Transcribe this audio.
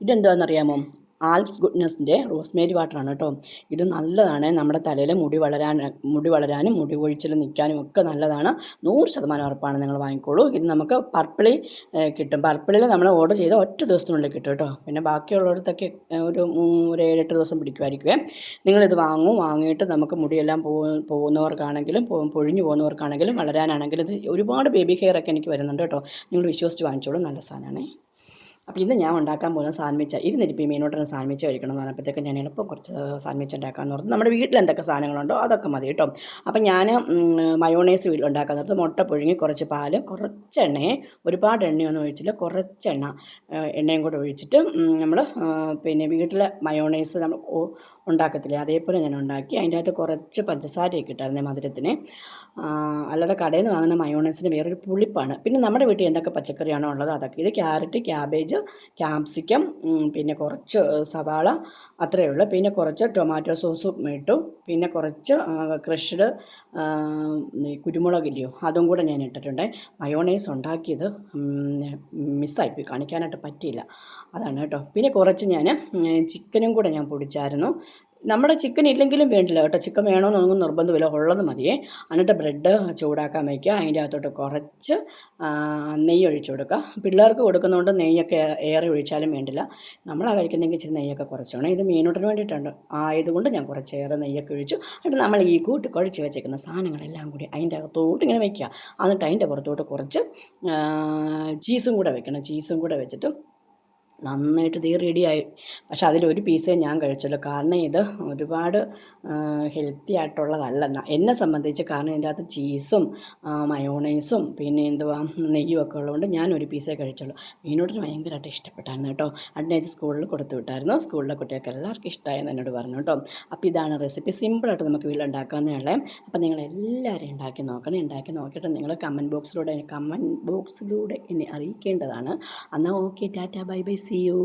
ഇതെന്താണെന്നറിയാമോ? Alps ഗുഡ്നസിൻ്റെ Rosemary വാട്ടറാണ് കേട്ടോ. ഇത് നല്ലതാണ്, നമ്മുടെ തലയിൽ മുടി വളരാനും മുടി കൊഴിച്ചിൽ നിൽക്കാനും ഒക്കെ നല്ലതാണ്. 100% ഉറപ്പാണ്. നിങ്ങൾ വാങ്ങിക്കോളൂ. ഇത് നമുക്ക് പർപ്പിളിൽ കിട്ടും. പർപ്പിളിൽ നമ്മൾ ഓർഡർ ചെയ്ത ഒറ്റ ദിവസത്തിനുള്ളിൽ കിട്ടും കേട്ടോ. പിന്നെ ബാക്കിയുള്ളിടത്തൊക്കെ ഒരു 7-8 ദിവസം പിടിക്കുമായിരിക്കുമേ. നിങ്ങളിത് വാങ്ങിയിട്ട് നമുക്ക് മുടിയെല്ലാം പോകുന്നവർക്കാണെങ്കിലും പൊഴിഞ്ഞു പോകുന്നവർക്കാണെങ്കിലും വളരാനാണെങ്കിലും ഇത് ഒരുപാട് ബേബി ഹെയർ ഒക്കെ എനിക്ക് വരുന്നുണ്ട് കേട്ടോ. നിങ്ങൾ വിശ്വസിച്ച് വാങ്ങിച്ചോളൂ, നല്ല സാധനമാണേ. അപ്പോൾ ഇന്ന് ഞാൻ ഉണ്ടാക്കാൻ പോകുന്ന സാൻഡ്വിച്ച്, ഇരുന്നിരിപ്പോൾ മീനോട്ടൊരു സാൻഡ്വിച്ച് കഴിക്കണം എന്ന് പറഞ്ഞപ്പോഴത്തേക്ക് ഞാൻ എളുപ്പം കുറച്ച് സാൻഡ്വിച്ച് ഉണ്ടാക്കാമെന്ന് പറഞ്ഞു. നമ്മുടെ വീട്ടിൽ എന്തൊക്കെ സാധനങ്ങളുണ്ടോ അതൊക്കെ മതി കേട്ടോ. അപ്പം ഞാൻ മയോണൈസ് വീട്ടിലുണ്ടാക്കാൻ നിർത്തി. മുട്ട പുഴുങ്ങി, കുറച്ച് പാൽ, കുറച്ച് എണ്ണയെ, ഒരുപാട് എണ്ണയൊന്നും ഒഴിച്ചില്ല, കുറച്ച് എണ്ണയും കൂടെ ഒഴിച്ചിട്ട് നമ്മൾ പിന്നെ വീട്ടിലെ മയോണൈസ് നമ്മൾ ഉണ്ടാക്കത്തില്ലേ അതേപോലെ ഞാൻ ഉണ്ടാക്കി. അതിൻ്റെ അകത്ത് കുറച്ച് പഞ്ചസാരയൊക്കെ ഇട്ടായിരുന്നു മധുരത്തിന്. അല്ലാതെ കടയിൽ നിന്ന് വാങ്ങുന്ന മയോണൈസിന് വേറൊരു പുളിപ്പാണ്. പിന്നെ നമ്മുടെ വീട്ടിൽ എന്തൊക്കെ പച്ചക്കറിയാണോ ഉള്ളത് അതൊക്കെ. ഇത് ക്യാരറ്റ്, ക്യാബേജ്, ക്യാപ്സിക്കം, പിന്നെ കുറച്ച് സവാള, അത്രയേ ഉള്ളൂ. പിന്നെ കുറച്ച് ടൊമാറ്റോ സോസും ഇട്ടു. പിന്നെ കുറച്ച് ക്രഷ്ഡ് കുരുമുളകില്ലയോ അതും കൂടെ ഞാൻ ഇട്ടിട്ടുണ്ട്. മയോണൈസ് ഉണ്ടാക്കിയത് മിസ്സായിപ്പോയി, കാണിക്കാനായിട്ട് പറ്റിയില്ല, അതാണ് കേട്ടോ. പിന്നെ കുറച്ച് ഞാൻ ചിക്കനും കൂടെ ഞാൻ പൊടിച്ചായിരുന്നു. നമ്മുടെ ചിക്കൻ ഇല്ലെങ്കിലും വേണ്ടില്ല കേട്ടോ, ചിക്കൻ വേണമെന്നൊന്നും നിർബന്ധമില്ല, ഉള്ളത് മതിയേ. എന്നിട്ട് ബ്രെഡ് ചൂടാക്കാൻ വയ്ക്കുക. അതിൻ്റെ അകത്തോട്ട് കുറച്ച് നെയ്യ് ഒഴിച്ചു കൊടുക്കുക. പിള്ളേർക്ക് കൊടുക്കുന്നതുകൊണ്ട് നെയ്യൊക്കെ ഏറെ ഒഴിച്ചാലും വേണ്ടില്ല. നമ്മളാ കഴിക്കുന്നെങ്കിൽ ഇച്ചിരി നെയ്യൊക്കെ കുറച്ചാണ്. ഇത് മീനോട്ടിന് വേണ്ടിയിട്ടുണ്ട് ആയതുകൊണ്ട് ഞാൻ കുറച്ചേറെ നെയ്യൊക്കെ ഒഴിച്ചു. എന്നിട്ട് നമ്മൾ ഈ കുഴച്ച് വെച്ചേക്കുന്ന സാധനങ്ങളെല്ലാം കൂടി അതിൻ്റെ അകത്തോട്ട് ഇങ്ങനെ വയ്ക്കുക. എന്നിട്ട് അതിൻ്റെ പുറത്തോട്ട് കുറച്ച് ചീസും കൂടെ വെക്കണം. ചീസും കൂടെ വെച്ചിട്ട് നന്നായിട്ട് ഇത് റെഡിയായി. പക്ഷെ അതിലൊരു പീസേ ഞാൻ കഴിച്ചുള്ളൂ. കാരണം ഇത് ഒരുപാട് ഹെൽത്തി ആയിട്ടുള്ളതല്ല എന്നെ സംബന്ധിച്ച്. കാരണം ഇതിൻ്റെ അകത്ത് ചീസും മയോണൈസും പിന്നെ നെയ്യും ഒക്കെ ഉള്ളതുകൊണ്ട് ഞാനൊരു പീസേ കഴിച്ചുള്ളൂ. മീനോട്ടിന് ഭയങ്കരമായിട്ട് ഇഷ്ടപ്പെട്ടായിരുന്നു കേട്ടോ. അതിനെ ഇത് സ്കൂളിൽ കൊടുത്തു വിട്ടായിരുന്നു. സ്കൂളിലെ കുട്ടികൾക്ക് എല്ലാവർക്കും ഇഷ്ടമായെന്ന് എന്നോട് പറഞ്ഞു കേട്ടോ. അപ്പോൾ ഇതാണ് റെസിപ്പി, സിമ്പിളായിട്ട് നമുക്ക് വീട്ടിലുണ്ടാക്കാവുന്നേ ഉള്ളേ. അപ്പോൾ നിങ്ങളെല്ലാവരും ഉണ്ടാക്കി നോക്കണം. ഉണ്ടാക്കി നോക്കിയിട്ട് നിങ്ങൾ കമൻറ്റ് ബോക്സിലൂടെ എന്നെ അറിയിക്കേണ്ടതാണ്. എന്നാൽ okay, tata, bye bye, see U.